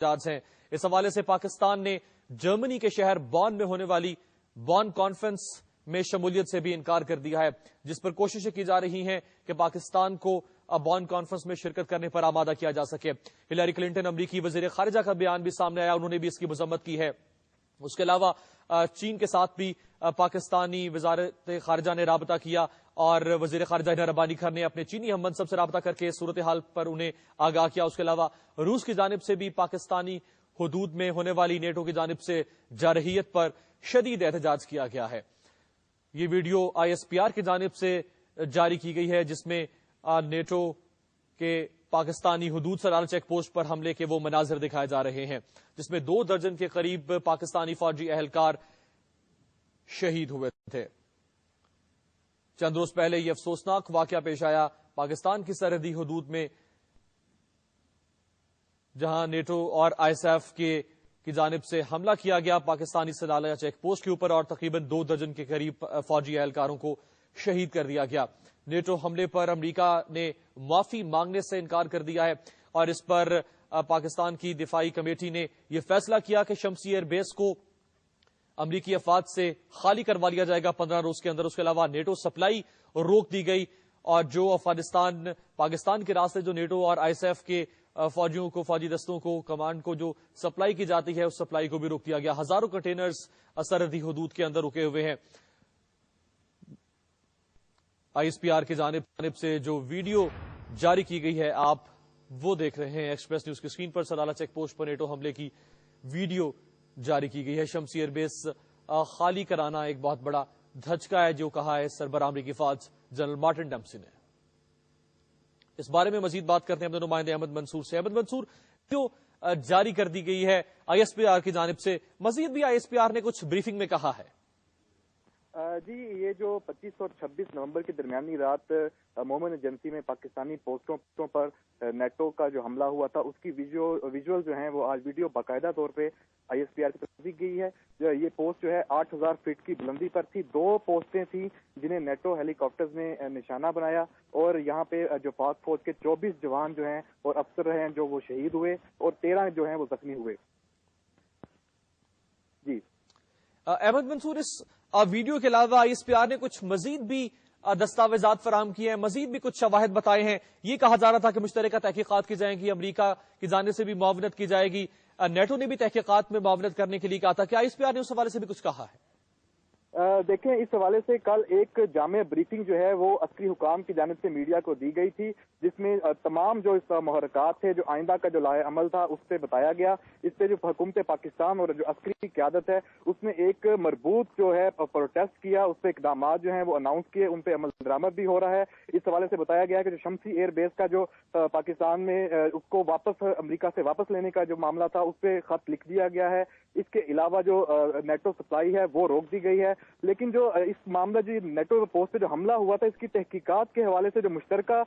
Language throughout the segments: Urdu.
احتجاج ہیں۔ اس حوالے سے پاکستان نے جرمنی کے شہر بون میں ہونے والی بون کانفرنس میں شمولیت سے بھی انکار کر دیا ہے، جس پر کوششیں کی جا رہی ہیں کہ پاکستان کو بون کانفرنس میں شرکت کرنے پر آمادہ کیا جا سکے۔ ہلاری کلنٹن امریکی وزیر خارجہ کا بیان بھی سامنے آیا، انہوں نے بھی اس کی مذمت کی ہے۔ اس کے علاوہ چین کے ساتھ بھی پاکستانی وزارت خارجہ نے رابطہ کیا اور وزیر خارجہ ہیدر عبادی خان نے اپنے چینی ہم منصب سے رابطہ کر کے صورتحال پر انہیں آگاہ کیا۔ اس کے علاوہ روس کی جانب سے بھی پاکستانی حدود میں ہونے والی نیٹو کی جانب سے جارحیت پر شدید احتجاج کیا گیا ہے۔ یہ ویڈیو ISPR کی جانب سے جاری کی گئی ہے، جس میں نیٹو کے پاکستانی حدود سرحد چیک پوسٹ پر حملے کے وہ مناظر دکھائے جا رہے ہیں، جس میں 2 درجن کے قریب پاکستانی فوجی اہلکار شہید ہوئے تھے۔ چند روز پہلے یہ افسوسناک واقعہ پیش آیا پاکستان کی سرحدی حدود میں، جہاں نیٹو اور ISAF کی جانب سے حملہ کیا گیا پاکستانی سلالہ چیک پوسٹ کے اوپر، اور تقریباً 2 درجن کے قریب فوجی اہلکاروں کو شہید کر دیا گیا۔ نیٹو حملے پر امریکہ نے معافی مانگنے سے انکار کر دیا ہے، اور اس پر پاکستان کی دفاعی کمیٹی نے یہ فیصلہ کیا کہ شمسی ایئر بیس کو امریکی افواج سے خالی کروا لیا جائے گا 15 روز کے اندر۔ اس کے علاوہ نیٹو سپلائی روک دی گئی، اور جو افغانستان پاکستان کے راستے جو نیٹو اور ISAF کے فوجیوں کو، فوجی دستوں کو، کمانڈ کو جو سپلائی کی جاتی ہے، اس سپلائی کو بھی روک دیا گیا۔ ہزاروں کنٹینرز سرحدی حدود کے اندر رکے ہوئے ہیں۔ ISPR کی جانب سے جو ویڈیو جاری کی گئی ہے آپ وہ دیکھ رہے ہیں ایکسپریس نیوز کی اسکرین پر۔ سلالہ چیک پوسٹ پر نیٹو حملے کی ویڈیو جاری کی گئی ہے۔ شمسی ایئر بیس خالی کرانا ایک بہت بڑا دھچکا ہے، جو کہا ہے سربراہ امریکی فوج جنرل مارٹن ڈیمپسی نے۔ اس بارے میں مزید بات کرتے ہیں اپنے نمائندے احمد منصور سے۔ احمد منصور، جو جاری کر دی گئی ہے ISPR کی جانب سے، مزید بھی ISPR نے کچھ بریفنگ میں کہا ہے؟ جی، یہ جو 25 اور 26 نومبر کی درمیانی رات مومن ایجنسی میں پاکستانی پوسٹوں پر نیٹو کا جو حملہ ہوا تھا، اس کی ویژول جو ہیں وہ آج ویڈیو باقاعدہ طور پہ ISPR کی طرف دی گئی ہے۔ یہ پوسٹ جو ہے 8000 فٹ کی بلندی پر تھی۔ 2 پوسٹیں تھیں جنہیں نیٹو ہیلی کاپٹرز نے نشانہ بنایا، اور یہاں پہ جو پاک فوج کے 24 جوان جو ہیں اور افسر ہیں جو وہ شہید ہوئے، اور 13 جو ہیں وہ زخمی ہوئے۔ جی احمد منصور، اس ویڈیو کے علاوہ ISPR نے کچھ مزید بھی دستاویزات فراہم کیے ہیں، مزید بھی کچھ شواہد بتائے ہیں۔ یہ کہا جا رہا تھا کہ مشترکہ تحقیقات کی جائیں گی، امریکہ کی جانب سے بھی معاونت کی جائے گی، نیٹو نے بھی تحقیقات میں معاونت کرنے کے لیے کہا تھا۔ کیا ISPR نے اس حوالے سے بھی کچھ کہا ہے؟ دیکھیں، اس حوالے سے کل ایک جامع بریفنگ جو ہے وہ عسکری حکام کی جانب سے میڈیا کو دی گئی تھی، جس میں تمام جو اس محرکات تھے، جو آئندہ کا جو لائحہ عمل تھا، اس سے بتایا گیا۔ اس سے جو حکومت پاکستان اور جو عسکری قیادت ہے، اس نے ایک مربوط جو ہے پروٹیسٹ کیا، اس پہ اقدامات جو ہیں وہ اناؤنس کیے، ان پہ عمل درآمد بھی ہو رہا ہے۔ اس حوالے سے بتایا گیا کہ جو شمسی ایئر بیس کا جو پاکستان میں اس کو واپس امریکہ سے واپس لینے کا جو معاملہ تھا، اس پہ خط لکھ دیا گیا ہے۔ اس کے علاوہ جو نیٹو سپلائی ہے وہ روک دی گئی ہے، لیکن جو اس معاملہ جو نیٹو پوسٹ پہ جو حملہ ہوا تھا، اس کی تحقیقات کے حوالے سے جو مشترکہ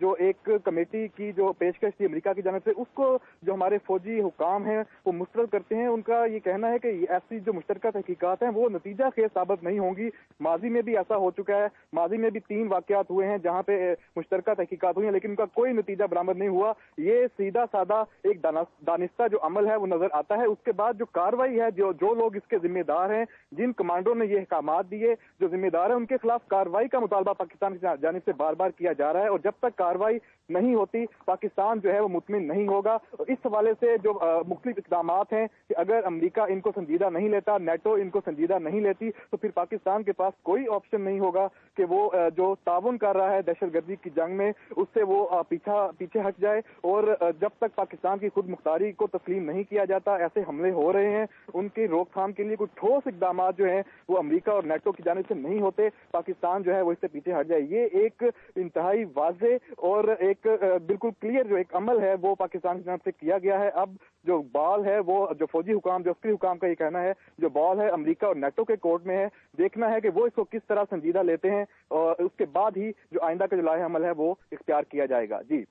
جو ایک کمیٹی کی جو پیشکش تھی امریکہ کی جانب سے، اس کو جو ہمارے فوجی حکام ہیں وہ مسترد کرتے ہیں۔ ان کا یہ کہنا ہے کہ ایسی جو مشترکہ تحقیقات ہیں وہ نتیجہ خیز ثابت نہیں ہوں گی۔ ماضی میں بھی ایسا ہو چکا ہے، ماضی میں بھی 3 واقعات ہوئے ہیں جہاں پہ مشترکہ تحقیقات ہوئی ہیں، لیکن ان کا کوئی نتیجہ برآمد نہیں ہوا۔ یہ سیدھا سادہ ایک دانستہ جو عمل ہے وہ نظر آتا ہے۔ اس کے بعد جو کارروائی ہے، جو لوگ اس کے ذمہ دار ہیں، جن کمانڈوں نے یہ احکامات دیے، جو ذمہ دار ہیں، ان کے خلاف کارروائی کا مطالبہ پاکستان کی جانب سے بار بار کیا جا رہا ہے، اور جب تک کارروائی نہیں ہوتی پاکستان جو ہے وہ مطمئن نہیں ہوگا۔ اس حوالے سے جو مختلف اقدامات ہیں کہ اگر امریکہ ان کو سنجیدہ نہیں لیتا، نیٹو ان کو سنجیدہ نہیں لیتی، تو پھر پاکستان کے پاس کوئی آپشن نہیں ہوگا کہ وہ جو تعاون کر رہا ہے دہشت گردی کی جنگ میں، اس سے وہ پیچھے ہٹ جائے۔ اور جب تک پاکستان کی خود مختاری کو تسلیم نہیں کیا جاتا، ایسے حملے ہو رہے ہیں، ان کی روک تھام کے لیے کوئی ٹھوس اقدامات جو ہیں وہ امریکہ اور نیٹو کی جانب سے نہیں ہوتے، پاکستان جو ہے وہ اس سے پیچھے ہٹ جائے۔ یہ ایک انتہائی واضح اور ایک بالکل کلیئر جو ایک عمل ہے وہ پاکستان کی جانب سے کیا گیا ہے۔ اب جو بال ہے وہ جو فوجی حکام، جو عسکری حکام کا یہ کہنا ہے، جو بال ہے امریکہ اور نیٹو کے کورٹ میں ہے، دیکھنا ہے کہ وہ اس کو کس طرح سنجیدہ لیتے ہیں، اور اس کے بعد ہی جو آئندہ کا جو لائحہ عمل ہے وہ اختیار کیا جائے گا۔ جی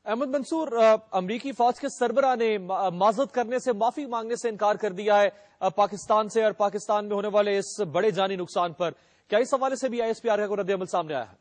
احمد منصور، امریکی فوج کے سربراہ نے معذرت کرنے سے، معافی مانگنے سے انکار کر دیا ہے پاکستان سے اور پاکستان میں ہونے والے اس بڑے جانی نقصان پر۔ کیا اس حوالے سے بھی ISPR کا کوئی رد عمل سامنے آیا ہے؟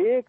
1